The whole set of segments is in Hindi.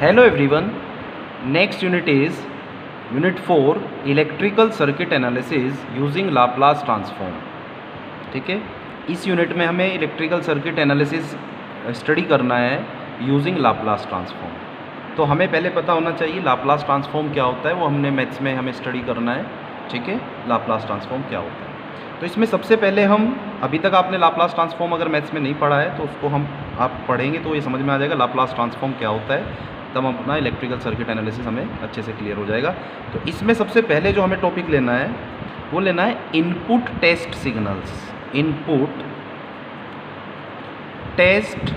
Hello everyone. Next unit is Unit 4 Electrical Circuit Analysis using Laplace Transform. ठीक है, इस यूनिट में हमें इलेक्ट्रिकल सर्किट एनालिसिस स्टडी करना है यूजिंग लाप्लास ट्रांसफॉर्म. तो हमें पहले पता होना चाहिए लाप्लास ट्रांसफॉर्म क्या होता है, वो हमने मैथ्स में हमें स्टडी करना है. ठीक है, लाप्लास ट्रांसफॉर्म क्या होता है. तो इसमें सबसे पहले हम, अभी तक आपने लाप्लास ट्रांसफॉर्म अगर मैथ्स में नहीं पढ़ा है तो उसको आप पढ़ेंगे तो ये समझ में आ जाएगा लाप्लास ट्रांसफॉर्म क्या होता है. तब अपना इलेक्ट्रिकल सर्किट एनालिसिस हमें अच्छे से क्लियर हो जाएगा. तो इसमें सबसे पहले जो हमें टॉपिक लेना है वो लेना है input test signals. Input test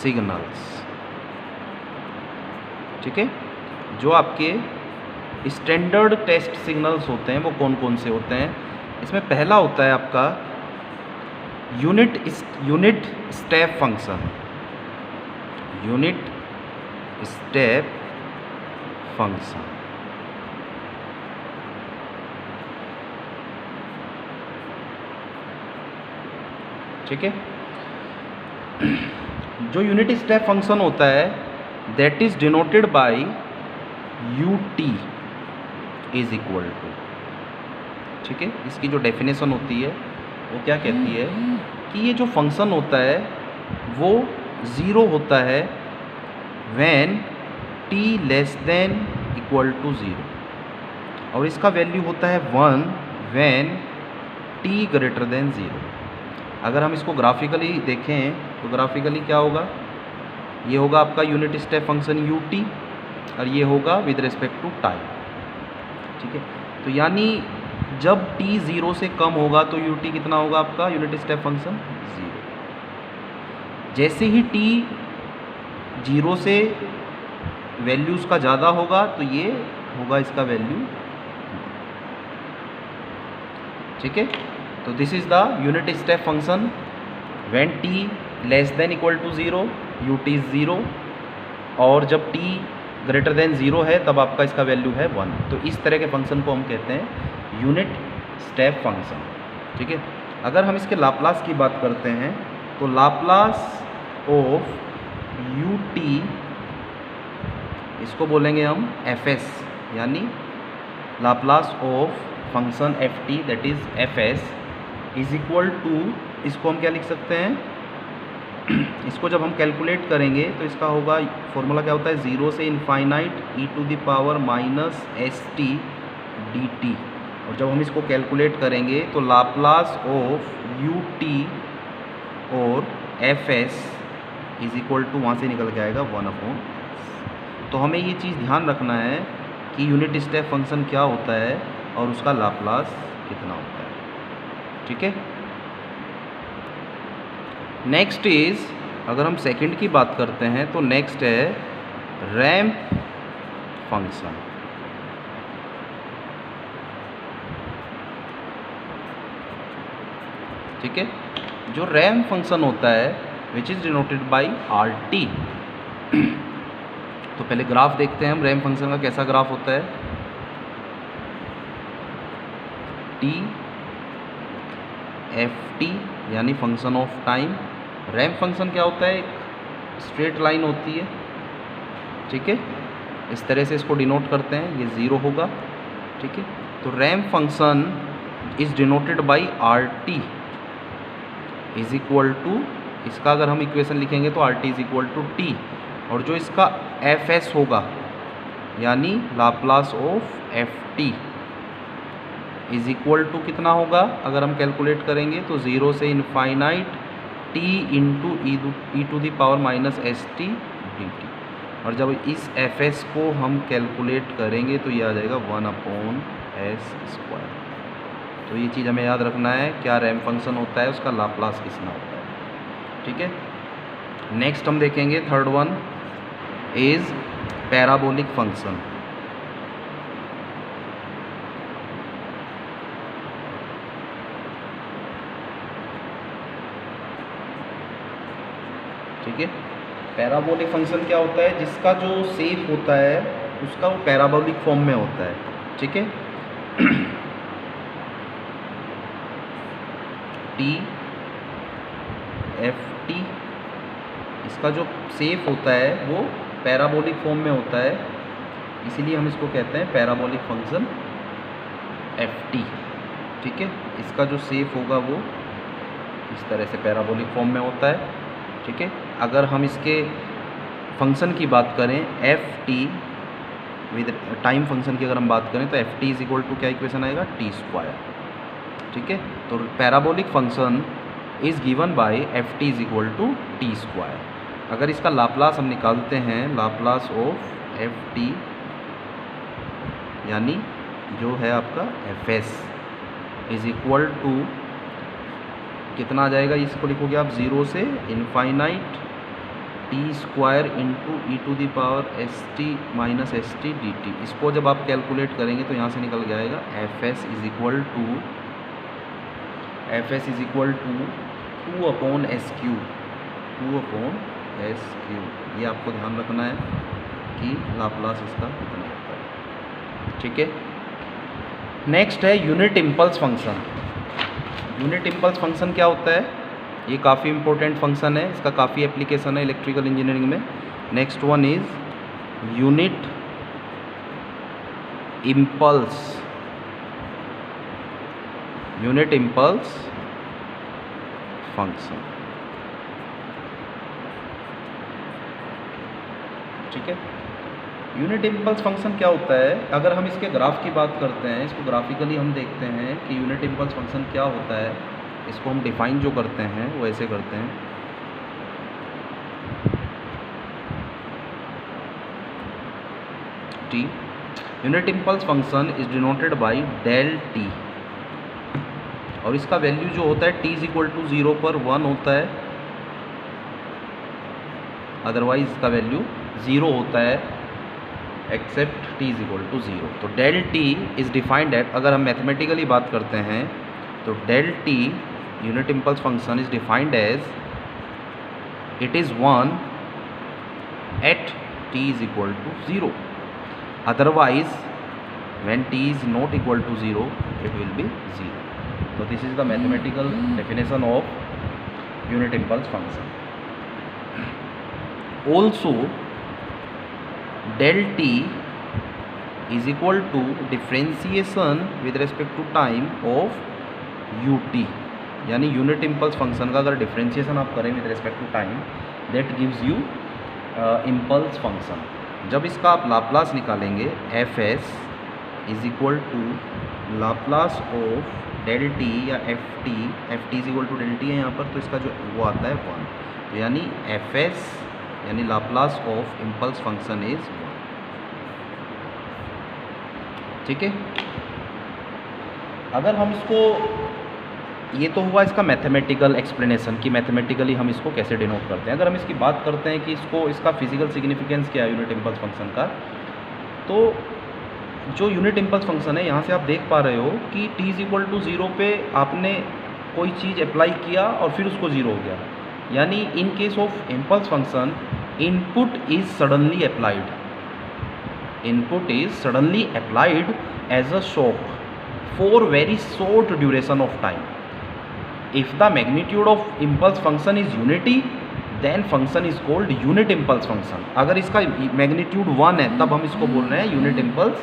signals. ठीक है, जो आपके स्टैंडर्ड टेस्ट सिग्नल्स होते हैं वो कौन कौन से होते हैं. इसमें पहला होता है आपका unit step function. Unit step function. ठीक है, जो यूनिट स्टेप फंक्शन होता है that is denoted by ut is equal to. ठीक है, इसकी जो डेफिनेशन होती है वो क्या कहती है कि ये जो फंक्शन होता है वो ज़ीरो होता है when t less than equal to zero, और इसका वैल्यू होता है 1 when t greater than zero. अगर हम इसको ग्राफिकली देखें तो ग्राफिकली क्या होगा, ये होगा आपका यूनिट स्टेप फंक्शन ut और ये होगा विद रिस्पेक्ट टू टाइम. ठीक है, तो यानी जब t ज़ीरो से कम होगा तो ut कितना होगा आपका यूनिट स्टेप फंक्शन ज़ीरो. जैसे ही t ज़ीरो से वैल्यू उसका ज़्यादा होगा तो ये होगा इसका वैल्यू. ठीक है, तो this is the unit step function when t less than equal to zero, ut is zero, और जब t ग्रेटर देन ज़ीरो है तब आपका इसका वैल्यू है 1. तो इस तरह के फंक्शन को हम कहते हैं यूनिट स्टेप फंक्शन. ठीक है, अगर हम इसके लाप्लास की बात करते हैं तो लाप्लास ऑफ ut, इसको बोलेंगे हम fs, यानी Laplace of function ft that is fs is equal to, इसको हम क्या लिख सकते हैं, इसको जब हम कैलकुलेट करेंगे तो इसका होगा, फॉर्मूला क्या होता है, ज़ीरो से infinite e to the power minus st dt. और जब हम इसको कैलकुलेट करेंगे तो लाप्लास ऑफ ut और fs इज इक्वल टू, वहाँ से निकल के आएगा 1/s. तो हमें ये चीज़ ध्यान रखना है कि यूनिट स्टेप फंक्शन क्या होता है और उसका लाप्लास कितना होता है. ठीक है, नेक्स्ट इज़, अगर हम सेकंड की बात करते हैं तो नेक्स्ट है रैंप फंक्शन. ठीक है, जो रैंप फंक्शन होता है which is denoted by RT. तो पहले ग्राफ देखते हैं हम रैंप फंक्शन का कैसा ग्राफ होता है. t ft यानी function of time. Ramp function क्या होता है, एक स्ट्रेट लाइन होती है. ठीक है, इस तरह से इसको डिनोट करते हैं, ये ज़ीरो होगा. ठीक है, तो ramp function is denoted by RT is equal to, इसका अगर हम इक्वेशन लिखेंगे तो RT is equal to t, और जो इसका fs होगा यानी Laplace of ft is equal to कितना होगा, अगर हम कैलकुलेट करेंगे तो ज़ीरो से infinite t into e to the power minus st dt. और जब इस fs को हम कैलकुलेट करेंगे तो ये आ जाएगा 1/s². तो ये चीज़ हमें याद रखना है, क्या रैंप फंक्शन होता है उसका लाप्लास कितना होता है. ठीक है, नेक्स्ट हम देखेंगे third one is parabolic function. ठीक है, पैराबोलिक फंक्शन क्या होता है, जिसका जो शेप होता है उसका वो पैराबोलिक फॉर्म में होता है. ठीक है, t ft इसका जो शेप होता है वो पैराबोलिक फॉर्म में होता है, इसीलिए हम इसको कहते हैं पैराबोलिक फंक्शन ft। ठीक है, इसका जो शेप होगा वो इस तरह से पैराबोलिक फॉर्म में होता है। ठीक है, अगर हम इसके फंक्शन की बात करें ft विद टाइम फंक्शन की अगर हम बात करें तो ft इज इक्वल टू क्या इक्वेशन आएगा, t²। ठीक है, तो parabolic function is given by ft is equal to t²। अगर इसका लाप्लास हम निकालते हैं, लाप्लास ऑफ ft यानी जो है आपका fs इज इक्वल टू कितना आ जाएगा, इसको लिखोगे आप 0 से infinite t² into e⁻st minus st dt। इसको जब आप कैलकुलेट करेंगे तो यहाँ से निकल जाएगा fs is equal to 2/s³, 2/s³। ये आपको ध्यान रखना है कि लाप्लास इसका कितना होता है। ठीक है, नेक्स्ट है unit impulse function. Unit impulse function क्या होता है, ये काफ़ी इंपॉर्टेंट फंक्शन है, इसका काफ़ी एप्लीकेशन है इलेक्ट्रिकल इंजीनियरिंग में। Next one is unit impulse, unit impulse function. ठीक है, यूनिट इम्पल्स फंक्शन क्या होता है, अगर हम इसके ग्राफ की बात करते हैं, इसको ग्राफिकली हम देखते हैं कि यूनिट इम्पल्स फंक्शन क्या होता है। इसको हम डिफाइन जो करते हैं वो ऐसे करते हैं, t unit impulse function is denoted bye del t, और इसका वैल्यू जो होता है t इज इक्वल टू 0 पर 1 होता है, अदरवाइज इसका वैल्यू 0 होता है except t is equal to 0। तो del t is defined at, अगर हम मैथमेटिकली बात करते हैं तो del t unit impulse function is defined as it is 1 at t is equal to 0, otherwise when t is not equal to 0 it will be 0. So this is the mathematical definition of unit impulse function. Also del t is equal to differentiation with respect to time of ut, यानी यूनिट इम्पल्स फंक्शन का अगर डिफ्रेंशिएशन आप करें with respect to time that gives you impulse function. जब इसका आप लाप्लास निकालेंगे fs is equal to Laplace of del t या ft is equal to del t है यहाँ पर, तो इसका जो वो आता है 1, तो यानी fs यानी Laplace of impulse function is 1। ठीक है, अगर हम इसको, ये तो हुआ इसका मैथमेटिकल एक्सप्लेनेशन कि मैथमेटिकली हम इसको कैसे डिनोट करते हैं। अगर हम इसकी बात करते हैं कि इसका फिजिकल सिग्निफिकेंस क्या है यूनिट इम्पल्स फंक्शन का, तो जो यूनिट इम्पल्स फंक्शन है यहाँ से आप देख पा रहे हो कि t इज इक्वल टू 0 पे आपने कोई चीज़ अप्लाई किया और फिर उसको 0 हो गया, यानी in case of impulse function input is suddenly applied, input is suddenly applied as a shock for very short duration of time. If the magnitude of impulse function is unity, then function is called unit impulse function. अगर इसका मैग्नीट्यूड 1 है तब हम इसको बोल रहे हैं यूनिट इम्पल्स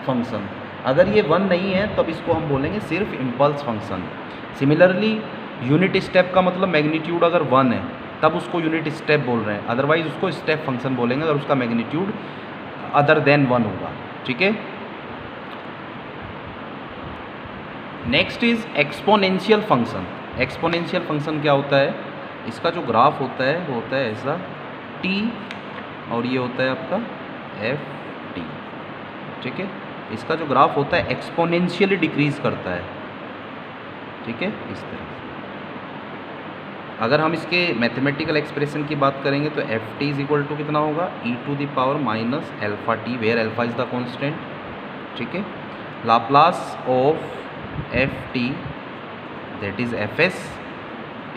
फंक्शन, अगर ये 1 नहीं है तब इसको हम बोलेंगे सिर्फ impulse function. Similarly unit step का मतलब मैग्नीट्यूड अगर 1 है तब उसको यूनिट स्टेप बोल रहे हैं, अदरवाइज उसको स्टेप फंक्शन बोलेंगे अगर उसका मैग्नीट्यूड अदर देन 1 होगा। ठीक है, next is exponential function. Exponential function क्या होता है, इसका जो ग्राफ होता है वो होता है ऐसा t और ये होता है आपका ft। ठीक है, इसका जो ग्राफ होता है एक्सपोनेंशियली डिक्रीज करता है। ठीक है, इस तरह से अगर हम इसके मैथमेटिकल एक्सप्रेशन की बात करेंगे तो ft इज इक्वल टू कितना होगा, e⁻−α_t where alpha is the constant. ठीक है, Laplace of ft that is fs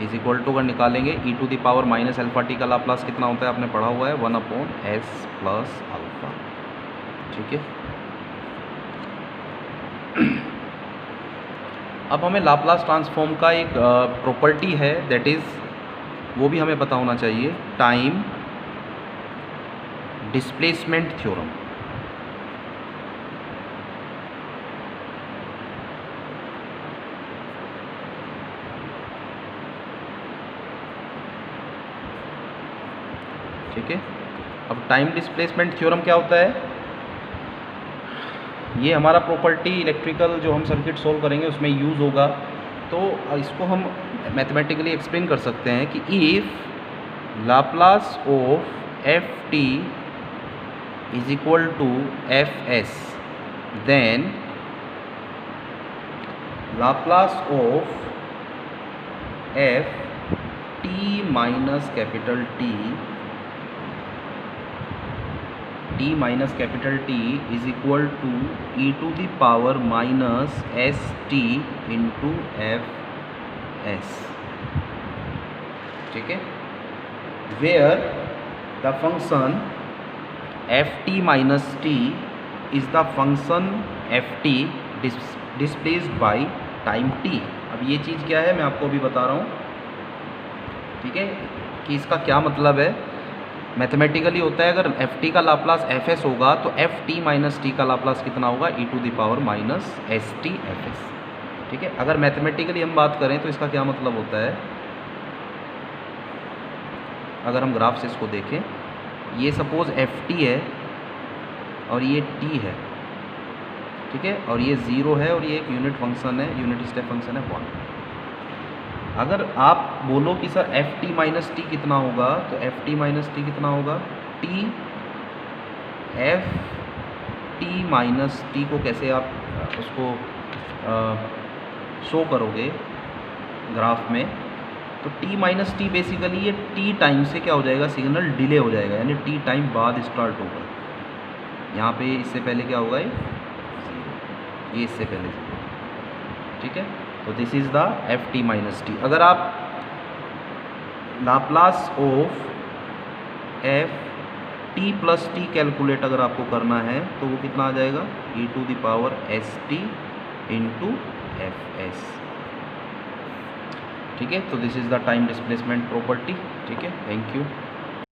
is equal to, अगर निकालेंगे e⁻−α_t का लाप्लास कितना होता है आपने पढ़ा हुआ है 1/s+α। ठीक है, अब हमें लाप्लास ट्रांसफॉर्म का एक प्रॉपर्टी है दैट इज़, वो भी हमें पता होना चाहिए, टाइम डिस्प्लेसमेंट थ्योरम। ठीक है, अब टाइम डिस्प्लेसमेंट थ्योरम क्या होता है? ये हमारा प्रॉपर्टी इलेक्ट्रिकल जो हम सर्किट सोल्व करेंगे उसमें यूज़ होगा। तो इसको हम मैथमेटिकली एक्सप्लेन कर सकते हैं कि if Laplace of F T is equal to F S, then Laplace of F T minus capital T minus capital T is equal to e to the power minus S T into F S. ठीक है, where the function F T minus T is the function F T displaced by time T. अब ये चीज़ क्या है मैं आपको अभी बता रहा हूँ। ठीक है, कि इसका क्या मतलब है। मैथमेटिकली होता है, अगर एफ टी का लाप्लास एफ एस होगा तो एफ टी माइनस टी का लाप्लास कितना होगा? E to the power minus S T F S. ठीक है, अगर मैथमेटिकली हम बात करें तो इसका क्या मतलब होता है, अगर हम ग्राफ से इसको देखें, ये सपोज एफ टी है और ये टी है। ठीक है, और ये 0 है और ये एक यूनिट फंक्शन है, यूनिट स्टेप फंक्शन है 1। अगर आप बोलो कि sir F T minus T कितना होगा, तो एफ टी माइनस टी कितना होगा? T F T minus T को कैसे आप उसको शो करोगे ग्राफ में? तो टी माइनस टी बेसिकली ये टी टाइम से क्या हो जाएगा? सिग्नल डिले हो जाएगा, यानी टी टाइम बाद स्टार्ट होगा। यहाँ पे इससे पहले क्या होगा? ये इससे पहले। ठीक है, तो this is the F T minus T. अगर आप Laplace of F T plus T calculate अगर आपको करना है तो वो कितना आ जाएगा? E to the power S T into F S. ठीक है, तो this is the time displacement property. ठीक है, थैंक यू।